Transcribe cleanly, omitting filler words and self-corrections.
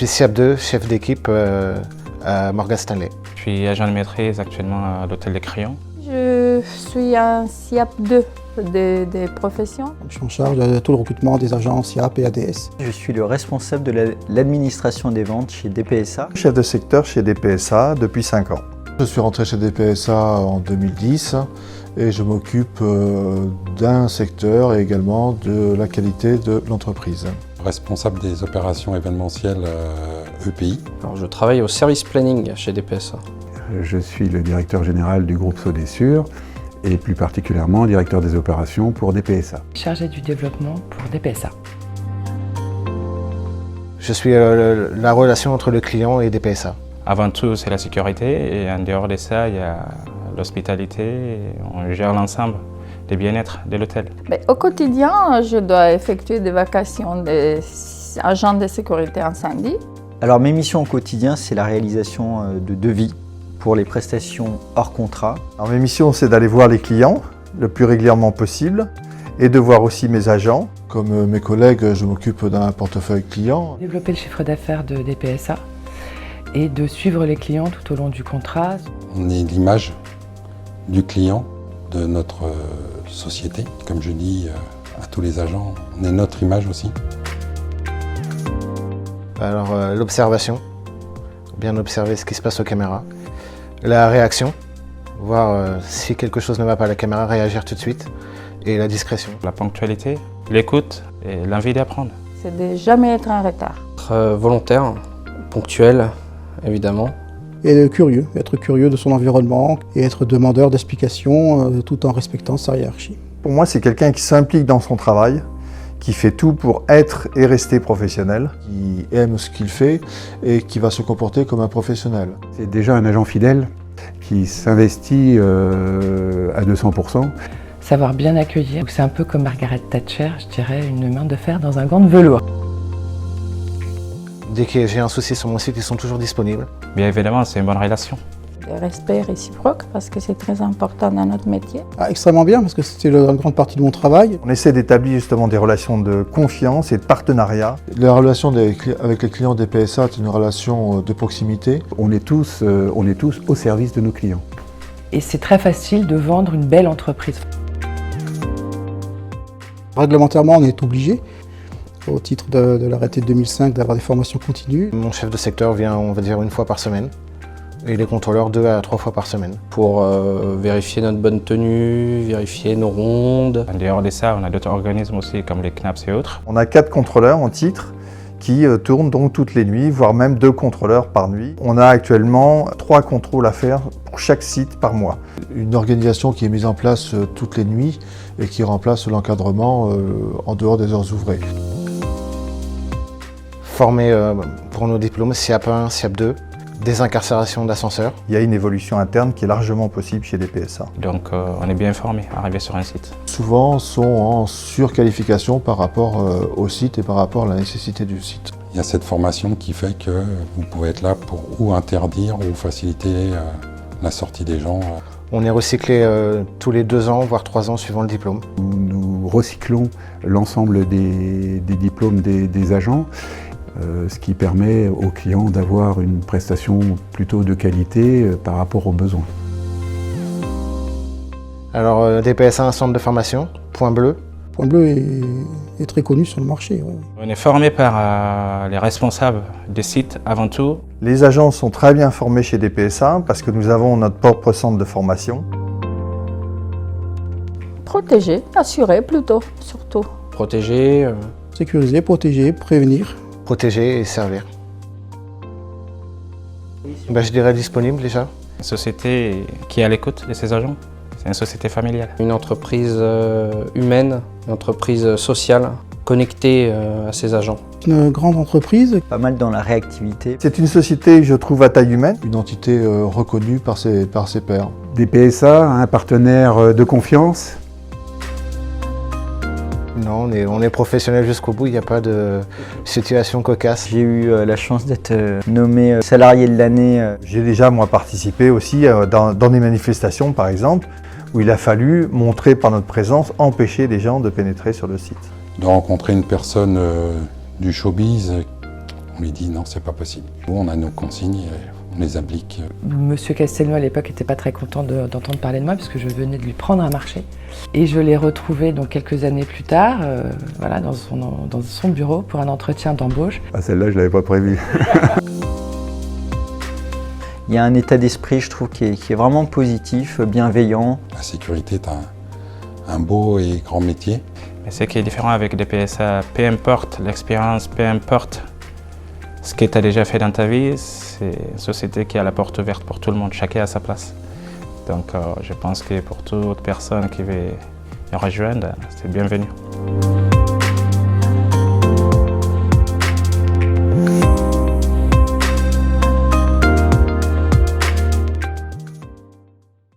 SIAP2, chef d'équipe à Morgan Stanley. Je suis agent de maîtrise actuellement à l'hôtel des Crayons. Je suis un SIAP2 des professions. Je suis en charge de tout le recrutement des agents SIAP et ADS. Je suis le responsable de l'administration des ventes chez DPSA. Chef de secteur chez DPSA depuis 5 ans. Je suis rentré chez DPSA en 2010 et je m'occupe d'un secteur et également de la qualité de l'entreprise. Responsable des opérations événementielles EPI. Alors, je travaille au service planning chez DPSA. Je suis le directeur général du groupe Sodessure et plus particulièrement directeur des opérations pour DPSA. Chargé du développement pour DPSA. Je suis la relation entre le client et DPSA. Avant tout, c'est la sécurité et en dehors de ça, il y a l'hospitalité. Et on gère l'ensemble des bien-être de l'hôtel. Au quotidien, je dois effectuer des vacations des agents de sécurité incendie. Alors mes missions au quotidien, c'est la réalisation de devis pour les prestations hors contrat. Alors, mes missions, c'est d'aller voir les clients le plus régulièrement possible et de voir aussi mes agents. Comme mes collègues, je m'occupe d'un portefeuille client. Développer le chiffre d'affaires de DPSA et de suivre les clients tout au long du contrat. On est l'image du client de notre société. Comme je dis à tous les agents, on est notre image aussi. Alors l'observation, bien observer ce qui se passe aux caméras. La réaction, voir si quelque chose ne va pas à la caméra, réagir tout de suite. Et la discrétion. La ponctualité, l'écoute et l'envie d'apprendre. C'est de jamais être en retard. Être volontaire, ponctuel, évidemment. Et être curieux de son environnement et être demandeur d'explications tout en respectant sa hiérarchie. Pour moi, c'est quelqu'un qui s'implique dans son travail, qui fait tout pour être et rester professionnel. Qui aime ce qu'il fait et qui va se comporter comme un professionnel. C'est déjà un agent fidèle qui s'investit à 200%. Savoir bien accueillir, c'est un peu comme Margaret Thatcher, je dirais, une main de fer dans un gant de velours. Dès que j'ai un souci sur mon site, ils sont toujours disponibles. Bien évidemment, c'est une bonne relation. Le respect réciproque, parce que c'est très important dans notre métier. Extrêmement bien, parce que c'était une grande partie de mon travail. On essaie d'établir justement des relations de confiance et de partenariat. La relation avec les clients DPSA est une relation de proximité. On est tous au service de nos clients. Et c'est très facile de vendre une belle entreprise. Réglementairement, on est obligé, au titre de l'arrêté de 2005, d'avoir des formations continues. Mon chef de secteur vient, on va dire, 1 fois par semaine. Et les contrôleurs 2 à 3 fois par semaine. Pour vérifier notre bonne tenue, vérifier nos rondes. En dehors de ça, on a d'autres organismes aussi, comme les CNAPS et autres. On a 4 contrôleurs en titre qui tournent donc toutes les nuits, voire même 2 contrôleurs par nuit. On a actuellement 3 contrôles à faire pour chaque site par mois. Une organisation qui est mise en place toutes les nuits et qui remplace l'encadrement en dehors des heures ouvrées. Formé pour nos diplômes SIAP1, SIAP2, désincarcération d'ascenseurs. Il y a une évolution interne qui est largement possible chez DPSA. Donc on est bien formé à arriver sur un site. Souvent sont en surqualification par rapport au site et par rapport à la nécessité du site. Il y a cette formation qui fait que vous pouvez être là pour ou interdire ou faciliter la sortie des gens. On est recyclé tous les 2 ans, voire 3 ans suivant le diplôme. Nous recyclons l'ensemble des diplômes des agents. Ce qui permet aux clients d'avoir une prestation plutôt de qualité par rapport aux besoins. Alors DPSA a un centre de formation, Point Bleu. Point Bleu est très connu sur le marché. Ouais. On est formé par les responsables des sites avant tout. Les agents sont très bien formés chez DPSA parce que nous avons notre propre centre de formation. Protéger, assurer plutôt, surtout. Protéger. Sécuriser, protéger, prévenir. Protéger et servir. Je dirais disponible déjà. Une société qui est à l'écoute de ses agents. C'est une société familiale. Une entreprise humaine, une entreprise sociale, connectée à ses agents. Une grande entreprise. Pas mal dans la réactivité. C'est une société, je trouve, à taille humaine. Une entité reconnue par ses pairs. DPSA, un partenaire de confiance. Non, on est professionnel jusqu'au bout, il n'y a pas de situation cocasse. J'ai eu la chance d'être nommé salarié de l'année. J'ai déjà, moi, participé aussi dans des manifestations, par exemple, où il a fallu montrer par notre présence, empêcher les gens de pénétrer sur le site. De rencontrer une personne du showbiz, on lui dit non, c'est pas possible. Nous, on a nos consignes et on les applique. Monsieur Castelnau à l'époque n'était pas très content d'entendre parler de moi parce que je venais de lui prendre un marché. Et je l'ai retrouvé donc quelques années plus tard, voilà, dans son bureau pour un entretien d'embauche. Ah, celle-là, je l'avais pas prévue. Il y a un état d'esprit, je trouve, qui est vraiment positif, bienveillant. La sécurité est un beau et grand métier. Mais ce qui est différent avec des PSA, peu importe l'expérience, peu importe ce que tu as déjà fait dans ta vie, c'est une société qui a la porte ouverte pour tout le monde, chacun à sa place. Donc je pense que pour toute personne qui veut y rejoindre, c'est bienvenu.